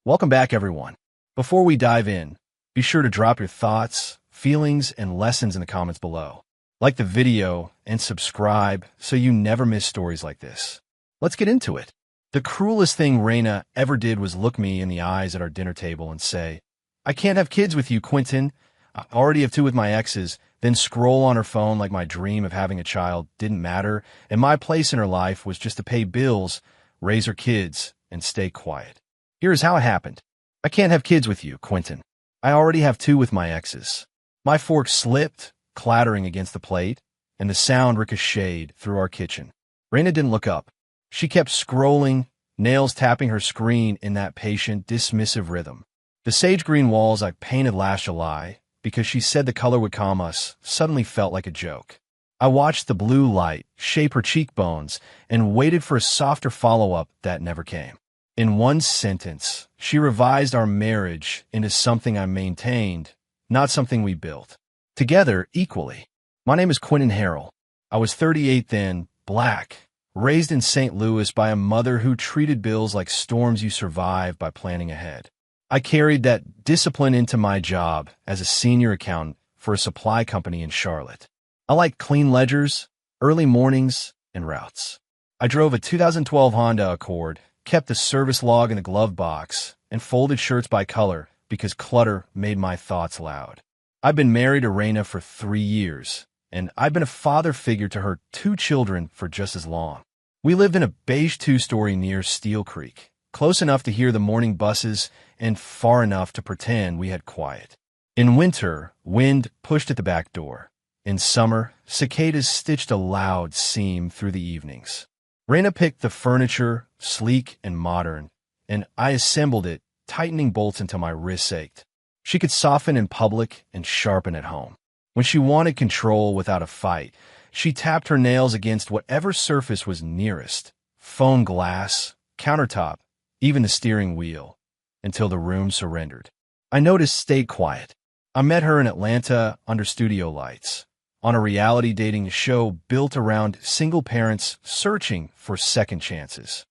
Welcome back, everyone. Before we dive in, be sure to drop your thoughts, feelings, and lessons in the comments below. Like the video and subscribe so you never miss stories like this. Let's get into it. The cruelest thing Raina ever did was look me in the eyes at our dinner table and say, "I can't have kids with you, Quentin. I already have two with my exes," then scroll on her phone like my dream of having a child didn't matter, and my place in her life was just to pay bills, raise her kids, and stay quiet. Here's how it happened. "I can't have kids with you, Quentin. I already have two with my exes." My fork slipped, clattering against the plate, and the sound ricocheted through our kitchen. Raina didn't look up. She kept scrolling, nails tapping her screen in that patient, dismissive rhythm. The sage green walls I painted last July, because she said the color would calm us, suddenly felt like a joke. I watched the blue light shape her cheekbones and waited for a softer follow-up that never came. In one sentence, she revised our marriage into something I maintained, not something we built. Together, equally. My name is Quentin Harrell. I was 38 then, black, raised in St. Louis by a mother who treated bills like storms you survive by planning ahead. I carried that discipline into my job as a senior accountant for a supply company in Charlotte. I liked clean ledgers, early mornings, and routes. I drove a 2012 Honda Accord, kept the service log in the glove box, and folded shirts by color because clutter made my thoughts loud. I've been married to Raina for 3 years, and I've been a father figure to her 2 children for just as long. We lived in a beige 2-story near Steel Creek, close enough to hear the morning buses and far enough to pretend we had quiet. In winter, wind pushed at the back door. In summer, cicadas stitched a loud seam through the evenings. Raina picked the furniture, sleek and modern, and I assembled it, tightening bolts until my wrists ached. She could soften in public and sharpen at home. When she wanted control without a fight, she tapped her nails against whatever surface was nearest, phone glass, countertop, even the steering wheel, until the room surrendered. I noticed stayed quiet. I met her in Atlanta under studio lights, on a reality dating show built around single parents searching for second chances.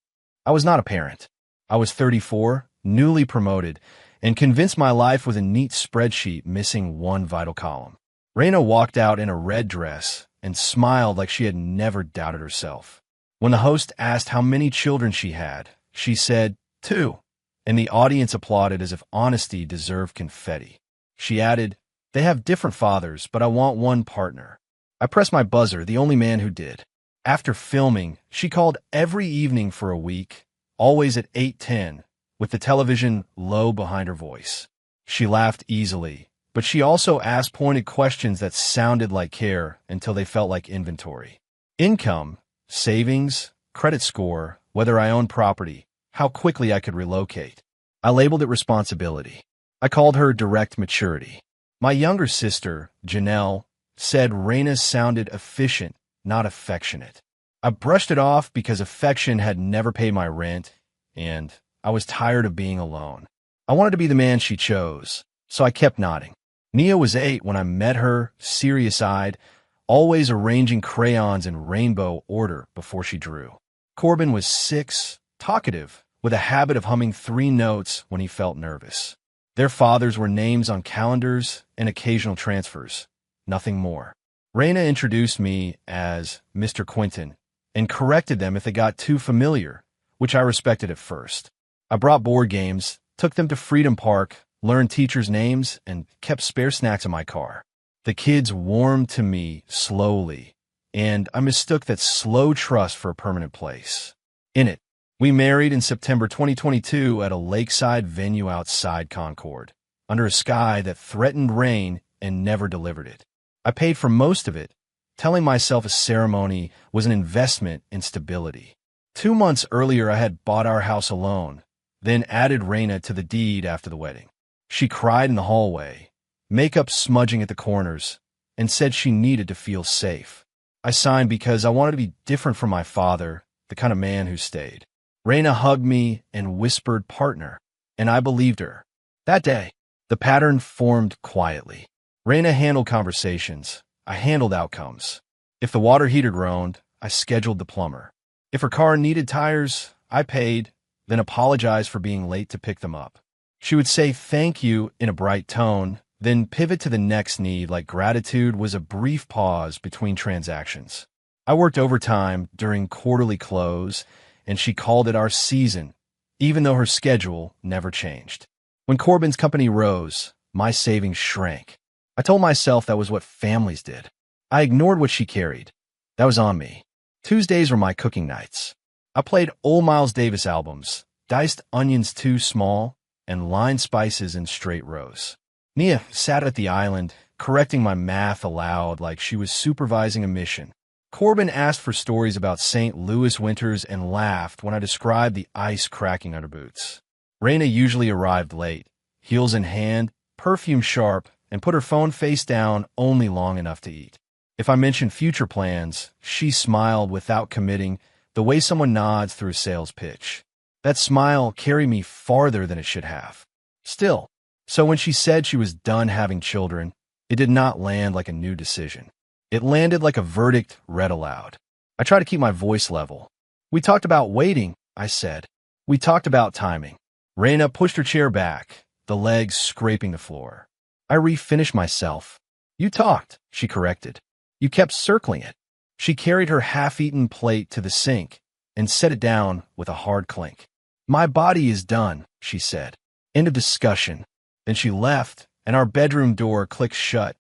I was not a parent. I was 34, newly promoted, and convinced my life was a neat spreadsheet missing one vital column. Raina walked out in a red dress and smiled like she had never doubted herself. When the host asked how many children she had, she said, 2, and the audience applauded as if honesty deserved confetti. She added, "They have different fathers, but I want one partner." I pressed my buzzer, the only man who did. After filming, she called every evening for a week, always at 8:10, with the television low behind her voice. She laughed easily, but she also asked pointed questions that sounded like care until they felt like inventory. Income, savings, credit score, whether I owned property, how quickly I could relocate. I labeled it responsibility. I called her direct maturity. My younger sister, Janelle, said Raina sounded efficient, not affectionate. I brushed it off because affection had never paid my rent, and I was tired of being alone. I wanted to be the man she chose, so I kept nodding. Nia was 8 when I met her, serious-eyed, always arranging crayons in rainbow order before she drew. Corbin was 6, talkative, with a habit of humming 3 notes when he felt nervous. Their fathers were names on calendars and occasional transfers, nothing more. Raina introduced me as Mr. Quentin and corrected them if they got too familiar, which I respected at first. I brought board games, took them to Freedom Park, learned teachers' names, and kept spare snacks in my car. The kids warmed to me slowly, and I mistook that slow trust for a permanent place. In it, we married in September 2022 at a lakeside venue outside Concord, under a sky that threatened rain and never delivered it. I paid for most of it, telling myself a ceremony was an investment in stability. 2 months earlier, I had bought our house alone, then added Raina to the deed after the wedding. She cried in the hallway, makeup smudging at the corners, and said she needed to feel safe. I signed because I wanted to be different from my father, the kind of man who stayed. Raina hugged me and whispered partner, and I believed her. That day, the pattern formed quietly. Raina handled conversations. I handled outcomes. If the water heater groaned, I scheduled the plumber. If her car needed tires, I paid, then apologized for being late to pick them up. She would say thank you in a bright tone, then pivot to the next need like gratitude was a brief pause between transactions. I worked overtime during quarterly close, and she called it our season, even though her schedule never changed. When Corbin's company rose, my savings shrank. I told myself that was what families did. I ignored what she carried. That was on me. Tuesdays were my cooking nights. I played old Miles Davis albums, diced onions too small, and lined spices in straight rows. Nia sat at the island, correcting my math aloud like she was supervising a mission. Corbin asked for stories about St. Louis winters and laughed when I described the ice cracking under boots. Raina usually arrived late, heels in hand, perfume sharp, and put her phone face down only long enough to eat. If I mentioned future plans, she smiled without committing, the way someone nods through a sales pitch. That smile carried me farther than it should have. Still, so when she said she was done having children, it did not land like a new decision. It landed like a verdict read aloud. I tried to keep my voice level. We talked about waiting, I said. We talked about timing. Raina pushed her chair back, the legs scraping the floor. I refinished myself. You talked, she corrected. You kept circling it. She carried her half-eaten plate to the sink and set it down with a hard clink. My body is done, she said. End of discussion. Then she left, and our bedroom door clicked shut,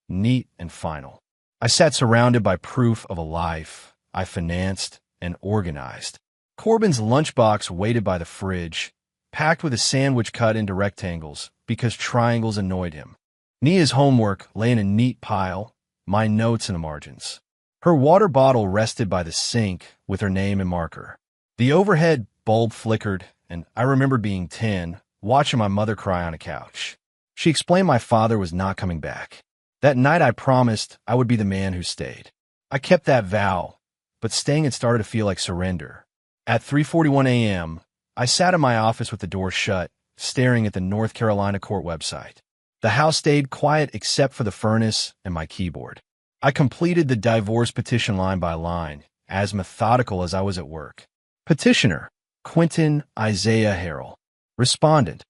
neat and final. I sat surrounded by proof of a life I financed and organized. Corbin's lunchbox waited by the fridge, packed with a sandwich cut into rectangles because triangles annoyed him. Nia's homework lay in a neat pile, my notes in the margins. Her water bottle rested by the sink with her name in marker. The overhead bulb flickered, and I remembered being 10, watching my mother cry on a couch. She explained my father was not coming back. That night I promised I would be the man who stayed. I kept that vow, but staying had started to feel like surrender. At 3:41 a.m., I sat in my office with the door shut, staring at the North Carolina court website. The house stayed quiet except for the furnace and my keyboard. I completed the divorce petition line by line, as methodical as I was at work. Petitioner, Quentin Isaiah Harrell. Respondent,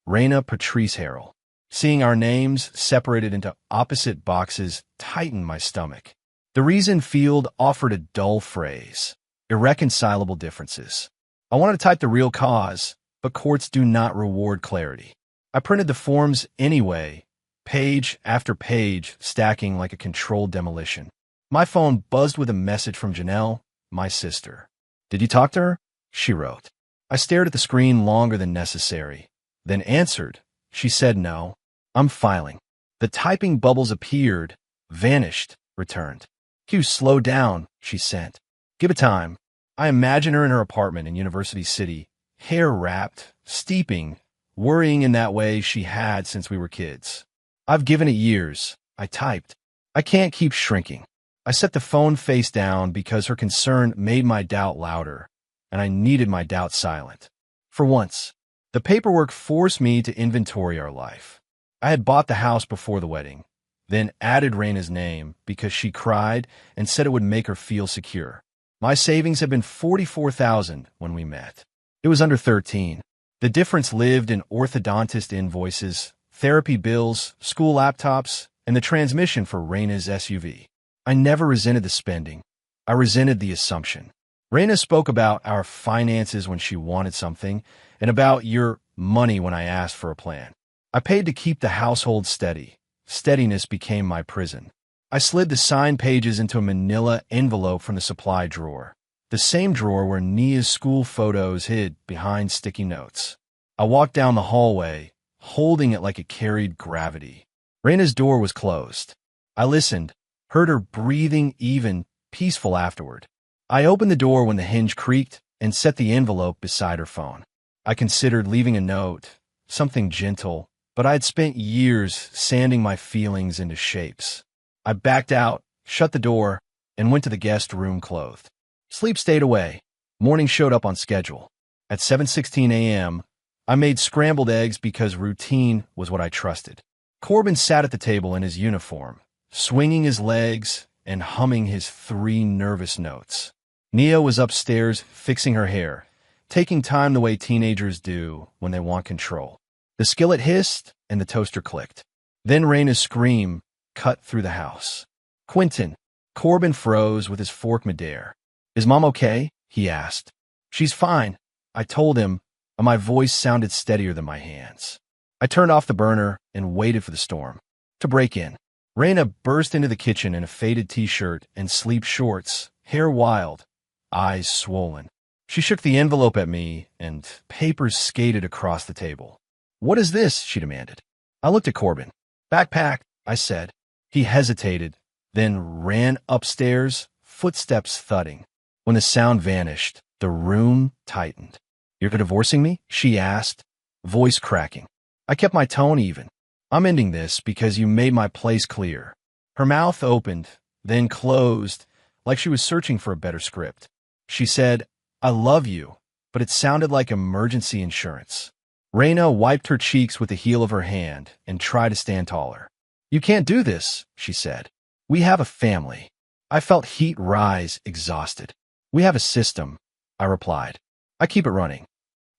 Raina Patrice Harrell. Seeing our names separated into opposite boxes tightened my stomach. The reason field offered a dull phrase, irreconcilable differences. I wanted to type the real cause, but courts do not reward clarity. I printed the forms anyway, page after page, stacking like a controlled demolition. My phone buzzed with a message from Janelle, my sister. Did you talk to her? She wrote. I stared at the screen longer than necessary, then answered. She said no. I'm filing. The typing bubbles appeared, vanished, returned. Q, slow down, she sent. Give it time. I imagine her in her apartment in University City, hair wrapped, steeping, worrying in that way she had since we were kids. I've given it years. I typed. I can't keep shrinking. I set the phone face down because her concern made my doubt louder, and I needed my doubt silent. For once, the paperwork forced me to inventory our life. I had bought the house before the wedding, then added Raina's name because she cried and said it would make her feel secure. My savings had been $44,000 when we met. It was under 13. The difference lived in orthodontist invoices, therapy bills, school laptops, and the transmission for Raina's SUV. I never resented the spending. I resented the assumption. Raina spoke about our finances when she wanted something, and about your money when I asked for a plan. I paid to keep the household steady. Steadiness became my prison. I slid the signed pages into a manila envelope from the supply drawer, the same drawer where Nia's school photos hid behind sticky notes. I walked down the hallway, holding it like it carried gravity. Raina's door was closed. I listened, heard her breathing even, peaceful afterward. I opened the door when the hinge creaked and set the envelope beside her phone. I considered leaving a note, something gentle, but I had spent years sanding my feelings into shapes. I backed out, shut the door, and went to the guest room clothed. Sleep stayed away. Morning showed up on schedule. At 7:16 a.m., I made scrambled eggs because routine was what I trusted. Corbin sat at the table in his uniform, swinging his legs and humming his 3 nervous notes. Nia was upstairs fixing her hair, taking time the way teenagers do when they want control. The skillet hissed, and the toaster clicked. Then Raina's scream cut through the house. "Quentin!" Corbin froze with his fork midair. "Is Mom okay?" he asked. "She's fine," I told him, and my voice sounded steadier than my hands. I turned off the burner and waited for the storm to break in. Raina burst into the kitchen in a faded t-shirt and sleep shorts, hair wild, eyes swollen. She shook the envelope at me, and papers skated across the table. "What is this?" she demanded. I looked at Corbin. "Backpack," I said. He hesitated, then ran upstairs, footsteps thudding. When the sound vanished, the room tightened. "You're divorcing me?" she asked, voice cracking. I kept my tone even. "I'm ending this because you made my place clear." Her mouth opened, then closed, like she was searching for a better script. She said, "I love you," but it sounded like emergency insurance. Raina wiped her cheeks with the heel of her hand and tried to stand taller. "You can't do this," she said. "We have a family." I felt heat rise, exhausted. "We have a system," I replied. "I keep it running."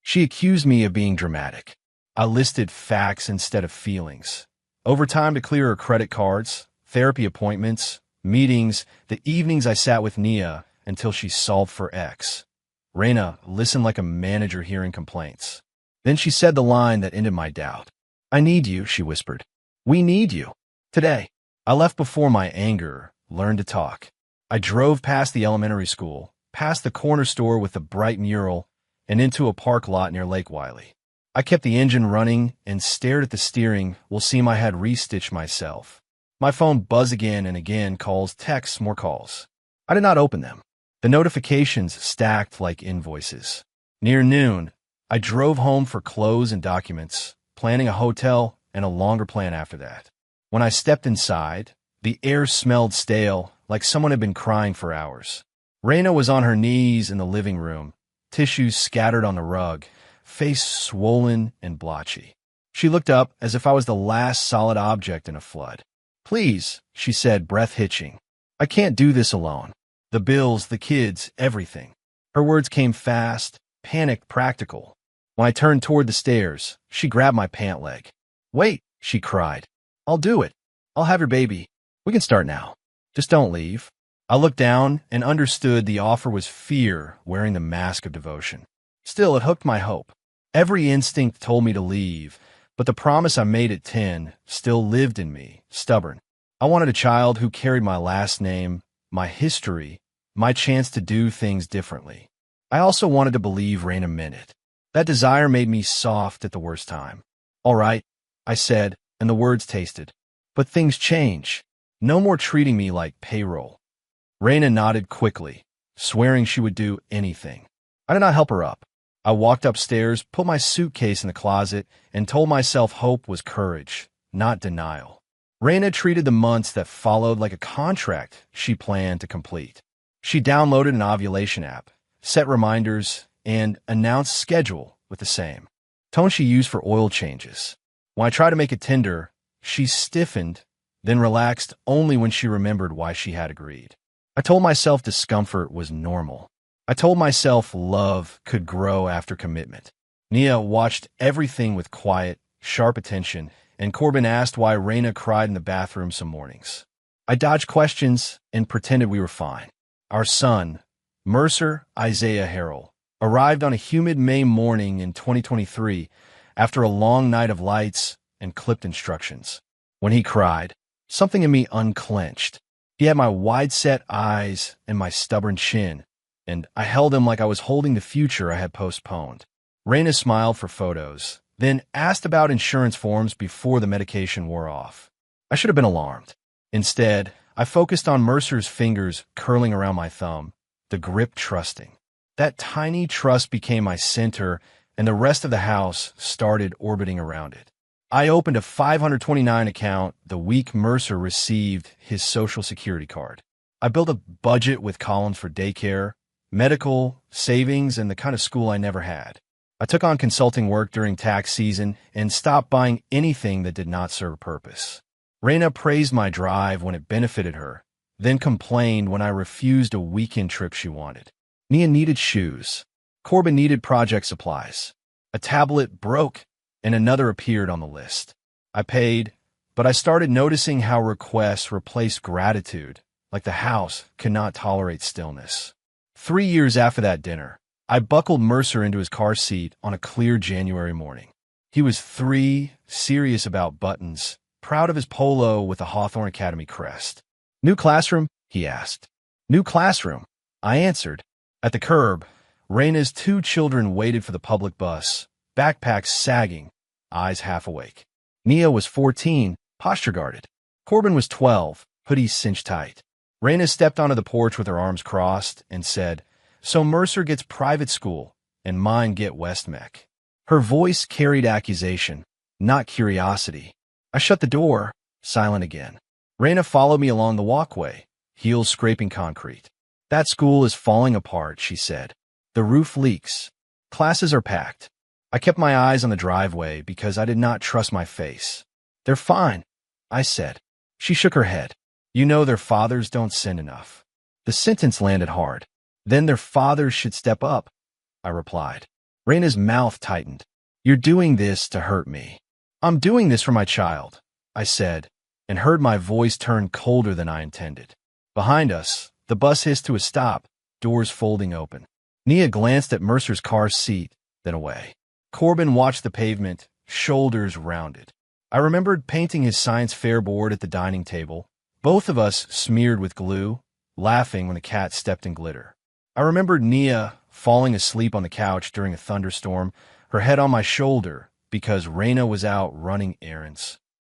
She accused me of being dramatic. I listed facts instead of feelings. Overtime to clear her credit cards, therapy appointments, meetings, the evenings I sat with Nia until she solved for X. Raina listened like a manager hearing complaints. Then she said the line that ended my doubt. "I need you," she whispered. "We need you. Today." I left before my anger learned to talk. I drove past the elementary school, past the corner store with the bright mural, and into a park lot near Lake Wiley. I kept the engine running and stared at the steering while seeing I had restitched myself. My phone buzzed again and again, calls, texts, more calls. I did not open them. The notifications stacked like invoices. Near noon, I drove home for clothes and documents, planning a hotel and a longer plan after that. When I stepped inside, the air smelled stale, like someone had been crying for hours. Raina was on her knees in the living room, tissues scattered on the rug, face swollen and blotchy. She looked up as if I was the last solid object in a flood. "Please," she said, breath hitching. "I can't do this alone. The bills, the kids, everything." Her words came fast, panicked, practical. When I turned toward the stairs, she grabbed my pant leg. "Wait," she cried. "I'll do it. I'll have your baby. We can start now. Just don't leave." I looked down and understood the offer was fear wearing the mask of devotion. Still, it hooked my hope. Every instinct told me to leave, but the promise I made at 10 still lived in me, stubborn. I wanted a child who carried my last name, my history, my chance to do things differently. I also wanted to believe Raina meant it. That desire made me soft at the worst time. "All right," I said, and the words tasted. "But things change. No more treating me like payroll." Raina nodded quickly, swearing she would do anything. I did not help her up. I walked upstairs, put my suitcase in the closet, and told myself hope was courage, not denial. Raina treated the months that followed like a contract she planned to complete. She downloaded an ovulation app, set reminders, and announced schedule with the same tone she used for oil changes. When I tried to make it tender, she stiffened, then relaxed only when she remembered why she had agreed. I told myself discomfort was normal. I told myself love could grow after commitment. Nia watched everything with quiet, sharp attention, and Corbin asked why Raina cried in the bathroom some mornings. I dodged questions and pretended we were fine. Our son, Mercer Isaiah Harrell, arrived on a humid May morning in 2023 after a long night of lights and clipped instructions. When he cried, something in me unclenched. He had my wide-set eyes and my stubborn chin, and I held him like I was holding the future I had postponed. Raina smiled for photos, then asked about insurance forms before the medication wore off. I should have been alarmed. Instead, I focused on Mercer's fingers curling around my thumb, the grip trusting. That tiny trust became my center, and the rest of the house started orbiting around it. I opened a $529 account the week Mercer received his Social Security card. I built a budget with columns for daycare, medical, savings, and the kind of school I never had. I took on consulting work during tax season and stopped buying anything that did not serve a purpose. Raina praised my drive when it benefited her, then complained when I refused a weekend trip she wanted. Nia needed shoes. Corbin needed project supplies. A tablet broke, and another appeared on the list. I paid, but I started noticing how requests replaced gratitude, like the house could not tolerate stillness. 3 years after that dinner, I buckled Mercer into his car seat on a clear January morning. He was 3, serious about buttons, proud of his polo with a Hawthorne Academy crest. "New classroom?" he asked. "New classroom," I answered. At the curb, Raina's 2 children waited for the public bus, backpacks sagging, eyes half awake. Nia was 14, posture-guarded. Corbin was 12, hoodie cinched tight. Raina stepped onto the porch with her arms crossed and said, "So Mercer gets private school, and mine get Westmec." Her voice carried accusation, not curiosity. I shut the door, silent again. Raina followed me along the walkway, heels scraping concrete. "That school is falling apart," she said. "The roof leaks. Classes are packed." I kept my eyes on the driveway because I did not trust my face. "They're fine," I said. She shook her head. "You know their fathers don't send enough." The sentence landed hard. "Then their fathers should step up," I replied. Raina's mouth tightened. "You're doing this to hurt me." "I'm doing this for my child," I said, and heard my voice turn colder than I intended. Behind us, the bus hissed to a stop, doors folding open. Nia glanced at Mercer's car seat, then away. Corbin watched the pavement, shoulders rounded. I remembered painting his science fair board at the dining table, both of us smeared with glue, laughing when the cat stepped in glitter. I remembered Nia falling asleep on the couch during a thunderstorm, her head on my shoulder because Raina was out running errands.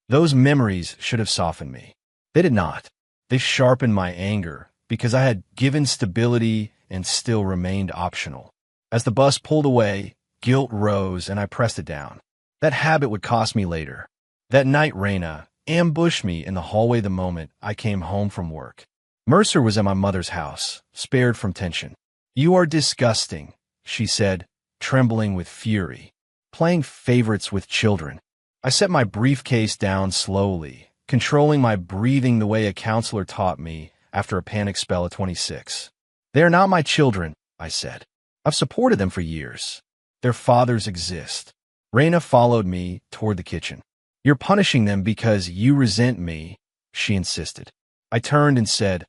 Those memories should have softened me. They did not. They sharpened my anger because I had given stability and still remained optional. As the bus pulled away, guilt rose and I pressed it down. That habit would cost me later. That night Raina ambushed me in the hallway the moment I came home from work. Mercer was at my mother's house, spared from tension. "You are disgusting," she said, trembling with fury. "Playing favorites with children." I set my briefcase down slowly, controlling my breathing the way a counselor taught me after a panic spell at 26. "They are not my children," I said. "I've supported them for years. Their fathers exist." Raina followed me toward the kitchen. "You're punishing them because you resent me," she insisted. I turned and said,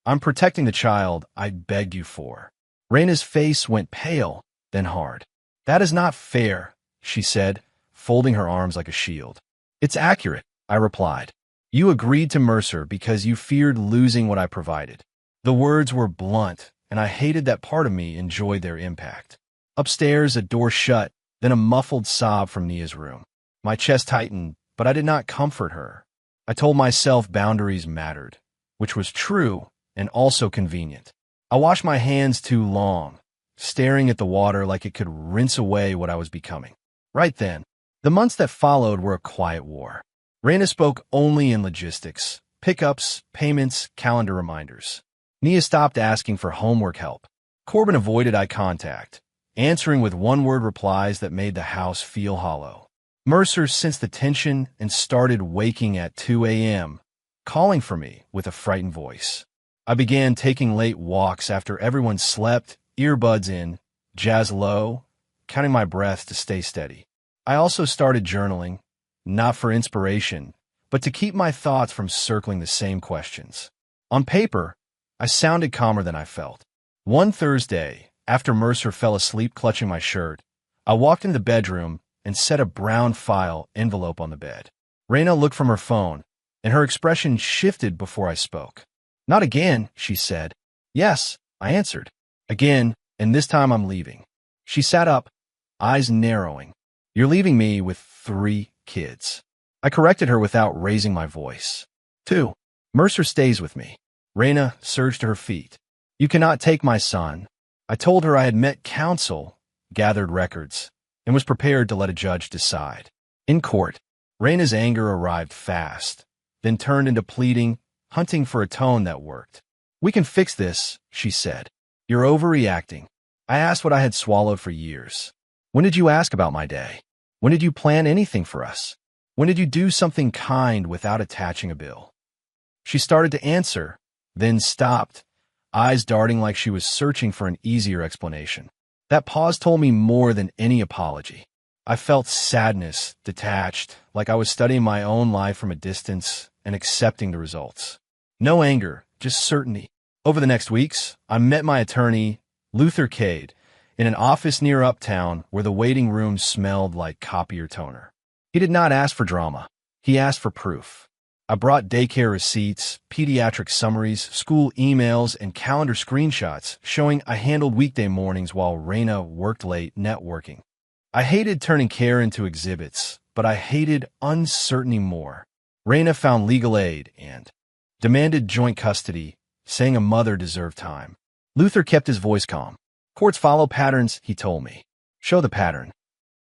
"I'm protecting the child I begged you for." Raina's face went pale, then hard. "That is not fair," she said, folding her arms like a shield. "It's accurate," I replied. "You agreed to Mercer because you feared losing what I provided." The words were blunt, and I hated that part of me enjoyed their impact. Upstairs, a door shut, then a muffled sob from Nia's room. My chest tightened, but I did not comfort her. I told myself boundaries mattered, which was true and also convenient. I washed my hands too long, staring at the water like it could rinse away what I was becoming. Right then, the months that followed were a quiet war. Raina spoke only in logistics, pickups, payments, calendar reminders. Nia stopped asking for homework help. Corbin avoided eye contact, answering with one-word replies that made the house feel hollow. Mercer sensed the tension and started waking at 2 a.m., calling for me with a frightened voice. I began taking late walks after everyone slept, earbuds in, jazz low, counting my breath to stay steady. I also started journaling, not for inspiration, but to keep my thoughts from circling the same questions. On paper, I sounded calmer than I felt. One Thursday, after Mercer fell asleep clutching my shirt, I walked into the bedroom and set a brown file envelope on the bed. Raina looked from her phone, and her expression shifted before I spoke. "Not again," she said. "Yes," I answered. "Again, and this time I'm leaving." She sat up, eyes narrowing. "You're leaving me with 3 kids." I corrected her without raising my voice. 2. Mercer stays with me. Raina surged to her feet. "You cannot take my son." I told her I had met counsel, gathered records, and was prepared to let a judge decide. In court, Raina's anger arrived fast, then turned into pleading, hunting for a tone that worked. "We can fix this," she said. "You're overreacting." I asked what I had swallowed for years. "When did you ask about my day? When did you plan anything for us? When did you do something kind without attaching a bill?" She started to answer, then stopped, eyes darting like she was searching for an easier explanation. That pause told me more than any apology. I felt sadness, detached, like I was studying my own life from a distance and accepting the results. No anger, just certainty. Over the next weeks, I met my attorney, Luther Cade, in an office near Uptown where the waiting room smelled like copier toner. He did not ask for drama. He asked for proof. I brought daycare receipts, pediatric summaries, school emails, and calendar screenshots showing I handled weekday mornings while Raina worked late networking. I hated turning care into exhibits, but I hated uncertainty more. Raina found legal aid and demanded joint custody, saying a mother deserved time. Luther kept his voice calm. Courts follow patterns, he told me. Show the pattern.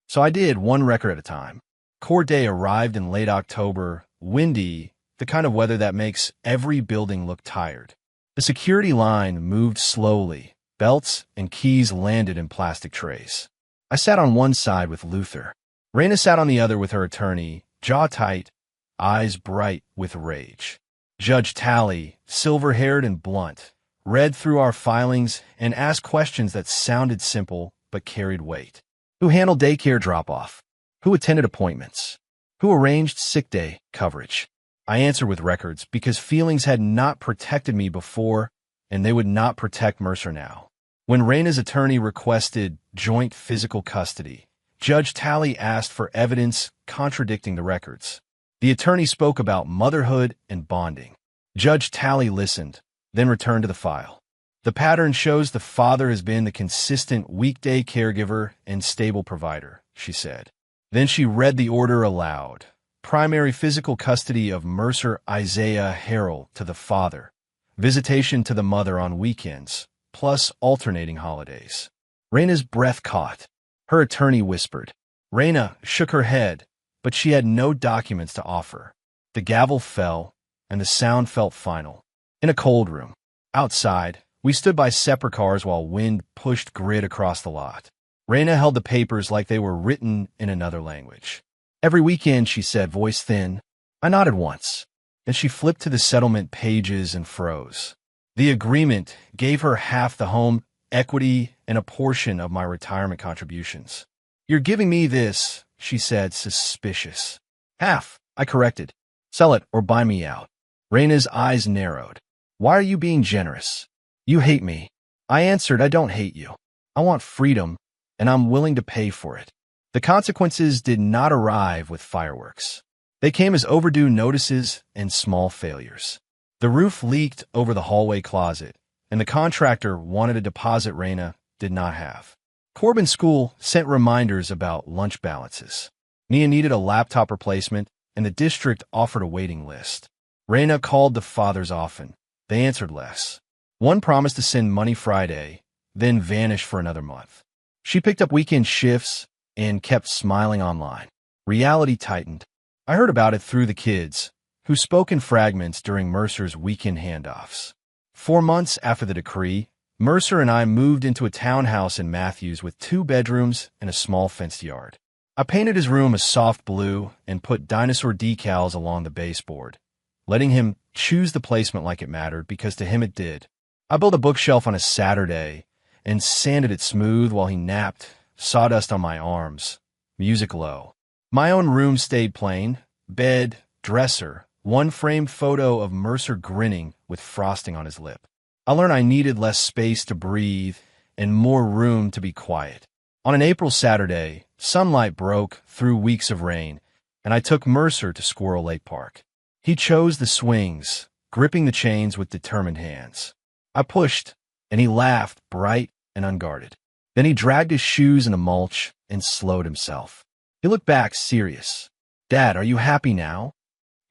So I did, one record at a time. Court day arrived in late October, windy, the kind of weather that makes every building look tired. The security line moved slowly. Belts and keys landed in plastic trays. I sat on one side with Luther. Raina sat on the other with her attorney, jaw tight, eyes bright with rage. Judge Talley, silver-haired and blunt, read through our filings and asked questions that sounded simple but carried weight. Who handled daycare drop-off? Who attended appointments? Who arranged sick day coverage? I answered with records because feelings had not protected me before, and they would not protect Mercer now. When Raina's attorney requested joint physical custody, Judge Talley asked for evidence contradicting the records. The attorney spoke about motherhood and bonding. Judge Talley listened, then returned to the file. The pattern shows the father has been the consistent weekday caregiver and stable provider, she said. Then she read the order aloud. Primary physical custody of Mercer Isaiah Harrell to the father. Visitation to the mother on weekends, plus alternating holidays. Raina's breath caught. Her attorney whispered. Raina shook her head, but she had no documents to offer. The gavel fell, and the sound felt final. In a cold room. Outside, we stood by separate cars while wind pushed grit across the lot. Raina held the papers like they were written in another language. Every weekend, she said, voice thin. I nodded once. Then she flipped to the settlement pages and froze. The agreement gave her half the home equity and a portion of my retirement contributions. You're giving me this, she said, suspicious. Half, I corrected. Sell it or buy me out. Raina's eyes narrowed. Why are you being generous? You hate me. I answered, I don't hate you. I want freedom, and I'm willing to pay for it. The consequences did not arrive with fireworks. They came as overdue notices and small failures. The roof leaked over the hallway closet, and the contractor wanted a deposit Raina did not have. Corbin School sent reminders about lunch balances. Nia needed a laptop replacement, and the district offered a waiting list. Raina called the fathers often. They answered less. One promised to send money Friday, then vanished for another month. She picked up weekend shifts and kept smiling online. Reality tightened. I heard about it through the kids, who spoke in fragments during Mercer's weekend handoffs. 4 months after the decree, Mercer and I moved into a townhouse in Matthews with 2 bedrooms and a small fenced yard. I painted his room a soft blue and put dinosaur decals along the baseboard, letting him choose the placement like it mattered because to him it did. I built a bookshelf on a Saturday and sanded it smooth while he napped, sawdust on my arms, music low. My own room stayed plain, bed, dresser, one framed photo of Mercer grinning with frosting on his lip. I learned I needed less space to breathe and more room to be quiet. On an April Saturday, sunlight broke through weeks of rain, and I took Mercer to Squirrel Lake Park. He chose the swings, gripping the chains with determined hands. I pushed, and he laughed, bright and unguarded. Then he dragged his shoes in the mulch and slowed himself. He looked back, serious. Dad, are you happy now?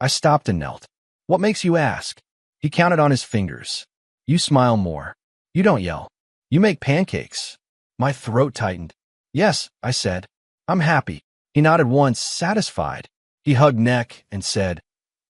I stopped and knelt. What makes you ask? He counted on his fingers. You smile more. You don't yell. You make pancakes. My throat tightened. Yes, I said. I'm happy. He nodded once, satisfied. He hugged neck and said,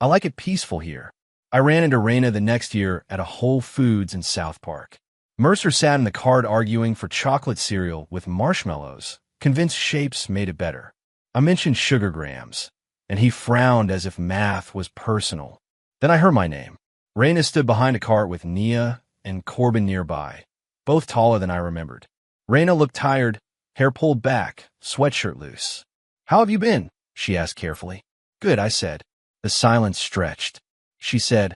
I like it peaceful here. I ran into Raina the next year at a Whole Foods in South Park. Mercer sat in the cart arguing for chocolate cereal with marshmallows, convinced shapes made it better. I mentioned sugar grams, and he frowned as if math was personal. Then I heard my name. Raina stood behind a cart with Nia and Corbin nearby, both taller than I remembered. Raina looked tired, hair pulled back, sweatshirt loose. How have you been? She asked carefully. Good, I said. The silence stretched. She said,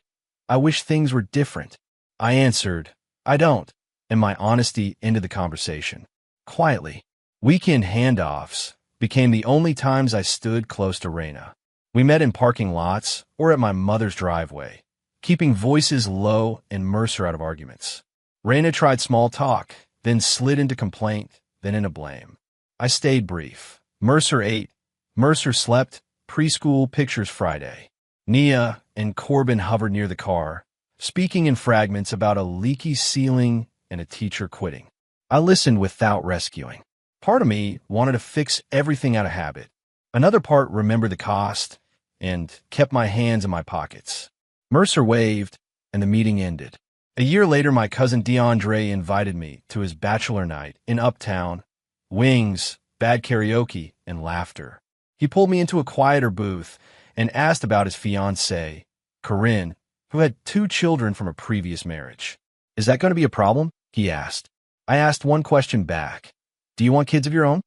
I wish things were different. I answered, I don't, and my honesty ended the conversation. Quietly, weekend handoffs became the only times I stood close to Raina. We met in parking lots or at my mother's driveway, keeping voices low and Mercer out of arguments. Raina tried small talk, then slid into complaint, then into blame. I stayed brief. Mercer ate. Mercer slept. Preschool pictures Friday. Nia and Corbin hovered near the car, speaking in fragments about a leaky ceiling and a teacher quitting. I listened without rescuing. Part of me wanted to fix everything out of habit. Another part remembered the cost and kept my hands in my pockets. Mercer waved, and the meeting ended. A year later, my cousin DeAndre invited me to his bachelor night in Uptown. Wings, bad karaoke, and laughter. He pulled me into a quieter booth and asked about his fiancée, Corinne, who had 2 children from a previous marriage. Is that going to be a problem? He asked. I asked one question back. Do you want kids of your own?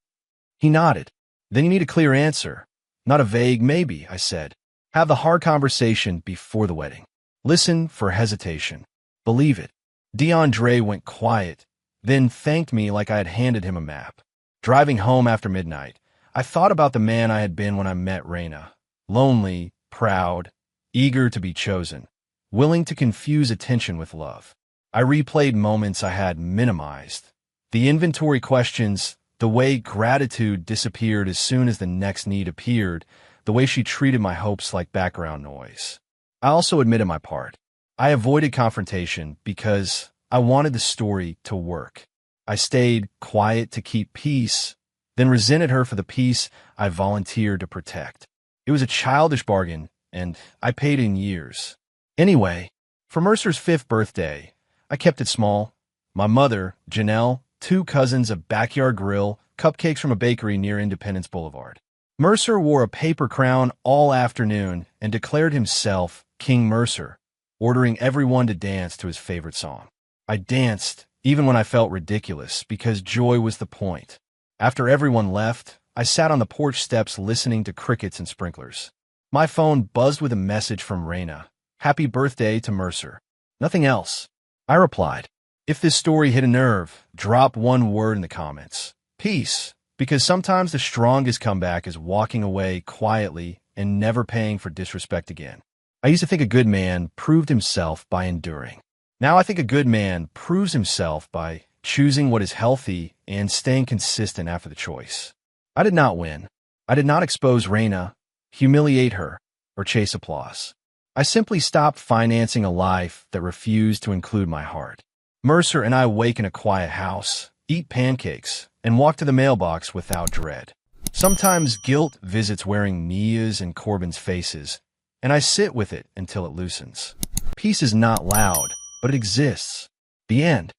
He nodded. Then you need a clear answer. Not a vague maybe, I said. Have the hard conversation before the wedding. Listen for hesitation. Believe it. DeAndre went quiet, then thanked me like I had handed him a map. Driving home after midnight, I thought about the man I had been when I met Raina. Lonely, proud, eager to be chosen, willing to confuse attention with love. I replayed moments I had minimized. The inventory questions, the way gratitude disappeared as soon as the next need appeared, the way she treated my hopes like background noise. I also admitted my part. I avoided confrontation because I wanted the story to work. I stayed quiet to keep peace, then resented her for the peace I volunteered to protect. It was a childish bargain, and I paid in years. Anyway, for Mercer's 5th birthday, I kept it small. My mother, Janelle, 2 cousins, a backyard grill, cupcakes from a bakery near Independence Boulevard. Mercer wore a paper crown all afternoon and declared himself King Mercer, ordering everyone to dance to his favorite song. I danced, even when I felt ridiculous, because joy was the point. After everyone left, I sat on the porch steps listening to crickets and sprinklers. My phone buzzed with a message from Raina. Happy birthday to Mercer. Nothing else. I replied. If this story hit a nerve, drop one word in the comments. Peace. Because sometimes the strongest comeback is walking away quietly and never paying for disrespect again. I used to think a good man proved himself by enduring. Now I think a good man proves himself by choosing what is healthy and staying consistent after the choice. I did not win. I did not expose Raina, humiliate her, or chase applause. I simply stopped financing a life that refused to include my heart. Mercer and I wake in a quiet house, eat pancakes, and walk to the mailbox without dread. Sometimes guilt visits wearing Nia's and Corbin's faces, and I sit with it until it loosens. Peace is not loud, but it exists. The end.